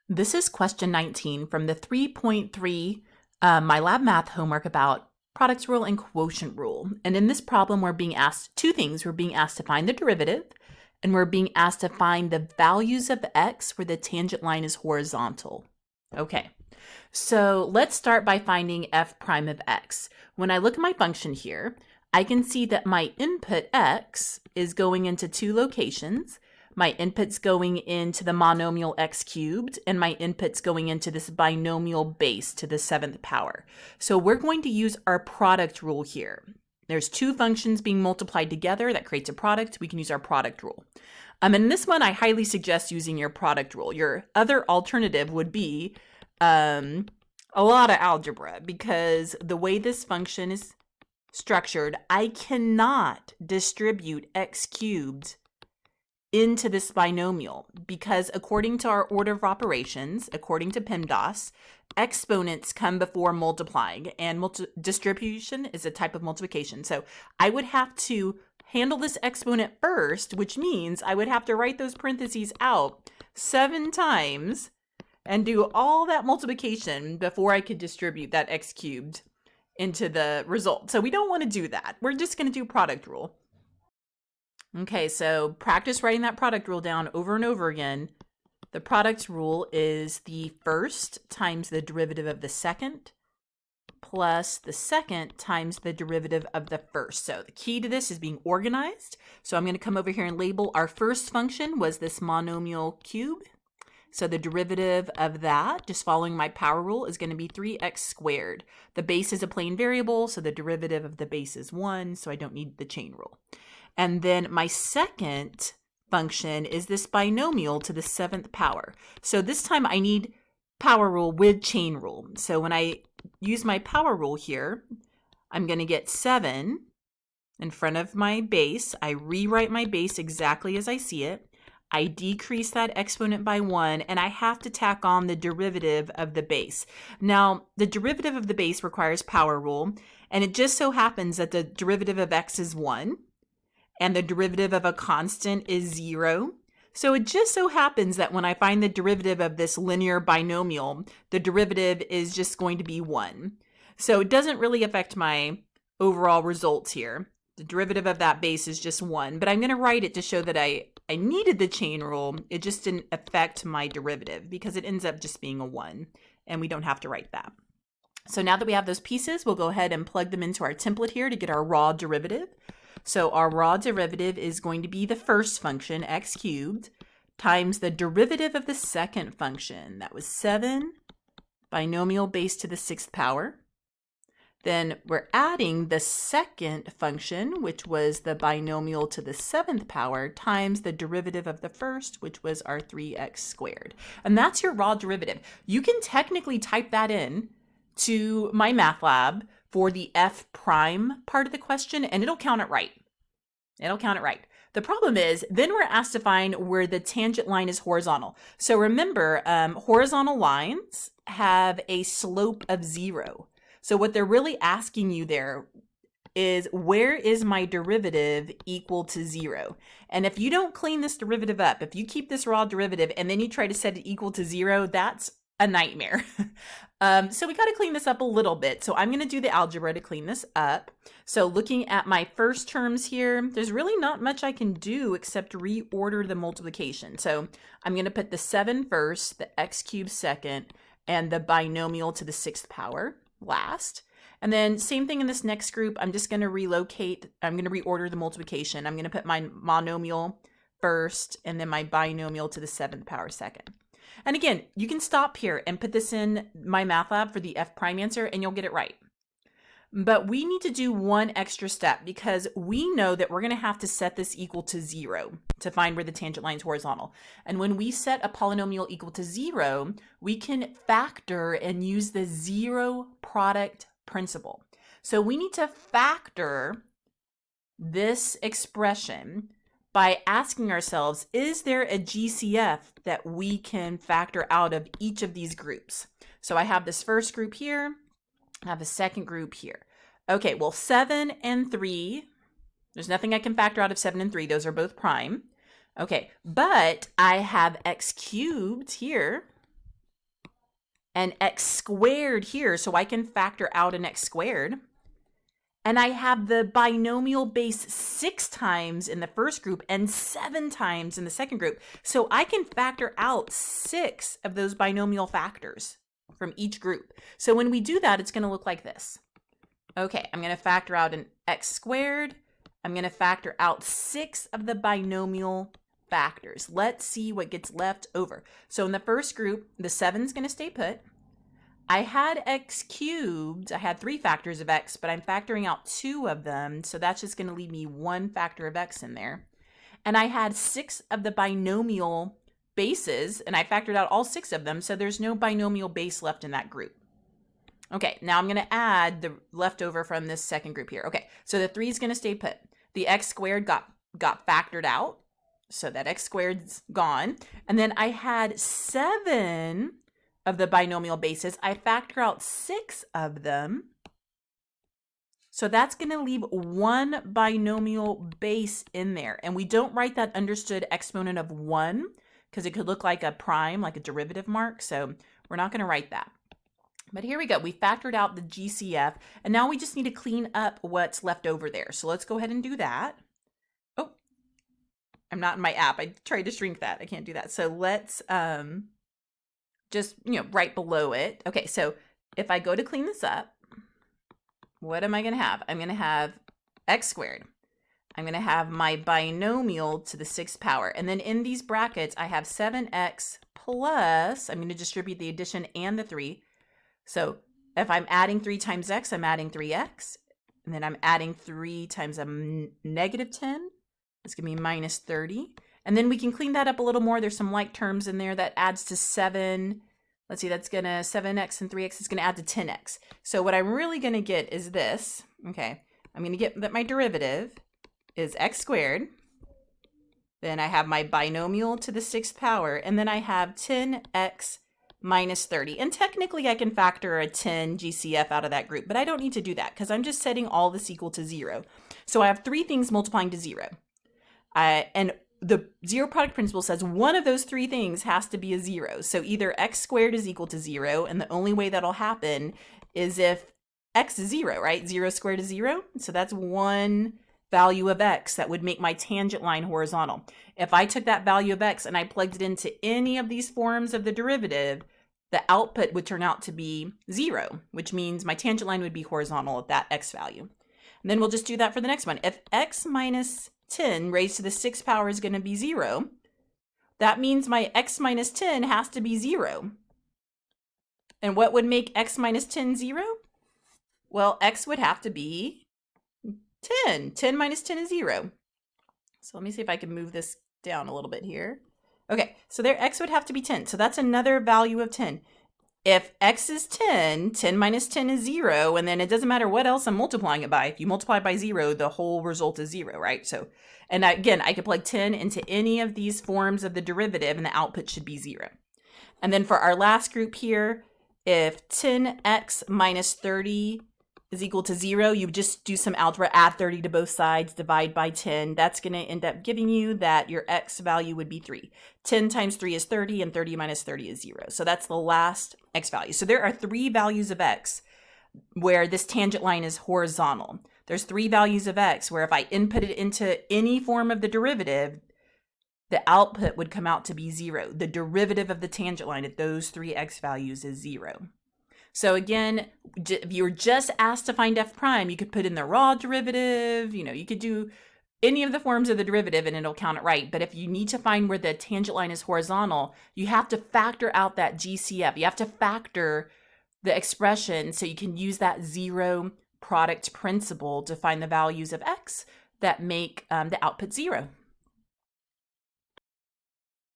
This is question 19 from the 3.3 MyLab math homework about product rule and quotient rule. And in this problem, we're being asked two things. We're being asked to find the derivative, and we're being asked to find the values of x where the tangent line is horizontal. Okay, so let's start by finding f prime of x. When I look at my function here, I can see that my input x is going into two locations. My input's going into the monomial x cubed, and my input's going into this binomial base to the 7th power. So we're going to use our product rule here. There's two functions being multiplied together that creates a product. We can use our product rule. In this one, I highly suggest using your product rule. Your other alternative would be a lot of algebra, because the way this function is structured, I cannot distribute x cubed into this binomial, because according to our order of operations, according to PEMDAS, exponents come before multiplying, and distribution is a type of multiplication. So I would have to handle this exponent first, which means I would have to write those parentheses out 7 times and do all that multiplication before I could distribute that x cubed into the result. So we don't want to do that. We're just going to do product rule. Okay, so practice writing that product rule down over and over again. The product rule is the first times the derivative of the second plus the second times the derivative of the first. So the key to this is being organized. So I'm going to come over here and label our first function was this monomial cube. So the derivative of that, just following my power rule, is going to be 3x squared. The base is a plain variable, so the derivative of the base is 1, so I don't need the chain rule. And then my second function is this binomial to the 7th power. So this time I need power rule with chain rule. So when I use my power rule here, I'm going to get 7 in front of my base. I rewrite my base exactly as I see it. I decrease that exponent by 1, and I have to tack on the derivative of the base. Now, the derivative of the base requires power rule, and it just so happens that the derivative of x is 1. And the derivative of a constant is 0. So it just so happens that when I find the derivative of this linear binomial, the derivative is just going to be 1. So it doesn't really affect my overall results here. The derivative of that base is just 1, but I'm going to write it to show that I needed the chain rule. It just didn't affect my derivative because it ends up just being a 1, and we don't have to write that. So now that we have those pieces, we'll go ahead and plug them into our template here to get our raw derivative. So our raw derivative is going to be the first function, x cubed, times the derivative of the second function. That was 7 binomial base to the 6th power. Then we're adding the second function, which was the binomial to the 7th power, times the derivative of the first, which was our 3x squared. And that's your raw derivative. You can technically type that in to my math lab for the f prime part of the question, and it'll count it right. It'll count it right. The problem is, then we're asked to find where the tangent line is horizontal. So remember, horizontal lines have a slope of 0. So what they're really asking you there is, where is my derivative equal to 0? And if you don't clean this derivative up, if you keep this raw derivative and then you try to set it equal to 0, that's a nightmare. So we got to clean this up a little bit. So I'm going to do the algebra to clean this up. So looking at my first terms here, there's really not much I can do except reorder the multiplication. So I'm going to put the 7 first, the x cubed second, and the binomial to the 6th power last. And then same thing in this next group. I'm just going to relocate. I'm going to reorder the multiplication. I'm going to put my monomial first and then my binomial to the 7th power second. And again, you can stop here and put this in my math lab for the f prime answer and you'll get it right. But we need to do one extra step because we know that we're going to have to set this equal to 0 to find where the tangent line is horizontal. And when we set a polynomial equal to 0, we can factor and use the 0 product principle. So we need to factor this expression by asking ourselves, is there a GCF that we can factor out of each of these groups? So I have this first group here, I have a second group here. Okay, well, 7 and 3, there's nothing I can factor out of 7 and 3. Those are both prime. Okay, but I have x cubed here. and x squared here, so I can factor out an x squared. And I have the binomial base 6 times in the first group and 7 times in the second group. So I can factor out 6 of those binomial factors from each group. So when we do that, it's going to look like this. Okay, I'm going to factor out an x squared. I'm going to factor out 6 of the binomial factors. Let's see what gets left over. So in the first group, the 7 is going to stay put. I had x cubed. I had 3 factors of x, but I'm factoring out 2 of them. So that's just going to leave me 1 factor of x in there. And I had 6 of the binomial bases, and I factored out all 6 of them. So there's no binomial base left in that group. Okay, now I'm going to add the leftover from this second group here. Okay, so the 3 is going to stay put. The x squared got factored out. So that x squared's gone. And then I had 7 of the binomial bases. I factor out 6 of them. So that's going to leave 1 binomial base in there. And we don't write that understood exponent of 1 because it could look like a prime, like a derivative mark. So we're not going to write that. But here we go. We factored out the GCF. And now we just need to clean up what's left over there. So let's go ahead and do that. Oh, I'm not in my app. I tried to shrink that. I can't do that. So let's just, right below it. Okay, so if I go to clean this up, what am I going to have? I'm going to have x squared. I'm going to have my binomial to the 6th power. And then in these brackets, I have 7x plus, I'm going to distribute the addition and the 3. So if I'm adding 3 times x, I'm adding 3x. And then I'm adding 3 times a negative 10. It's going to be minus 30. And then we can clean that up a little more. There's some like terms in there that adds to 7. Let's see, that's going to 7x and 3x is going to add to 10x. So what I'm really going to get is this. Okay, I'm going to get that my derivative is x squared. Then I have my binomial to the 6th power. And then I have 10x minus 30. And technically I can factor a 10 GCF out of that group, but I don't need to do that because I'm just setting all this equal to 0. So I have 3 things multiplying to 0. And the zero product principle says one of those 3 things has to be a 0. So either x squared is equal to 0, and the only way that'll happen is if x is 0, right? 0 squared is 0. So that's 1 value of x that would make my tangent line horizontal. If I took that value of x and I plugged it into any of these forms of the derivative, the output would turn out to be 0, which means my tangent line would be horizontal at that x value. And then we'll just do that for the next one. If x minus 10 raised to the 6th power is going to be 0, that means my x minus 10 has to be 0. And what would make x minus 10 0? Well, x would have to be 10. 10 minus 10 is 0. So let me see if I can move this down a little bit here. Okay, so there x would have to be 10. So that's another value of 10. If x is 10, 10 minus 10 is 0, and then it doesn't matter what else I'm multiplying it by. If you multiply by 0, the whole result is 0, right? So, and again, I could plug 10 into any of these forms of the derivative, and the output should be 0. And then for our last group here, if 10x minus 30 is equal to 0, you just do some algebra, add 30 to both sides, divide by 10. That's going to end up giving you that your x value would be 3. 10 times 3 is 30, and 30 minus 30 is 0. So that's the last x value. So there are 3 values of x where this tangent line is horizontal. There's 3 values of x where if I input it into any form of the derivative, the output would come out to be 0. The derivative of the tangent line at those 3 x values is 0. So again, if you were just asked to find f prime, you could put in the raw derivative, you could do any of the forms of the derivative and it'll count it right. But if you need to find where the tangent line is horizontal, you have to factor out that GCF. You have to factor the expression so you can use that zero product principle to find the values of x that make the output 0.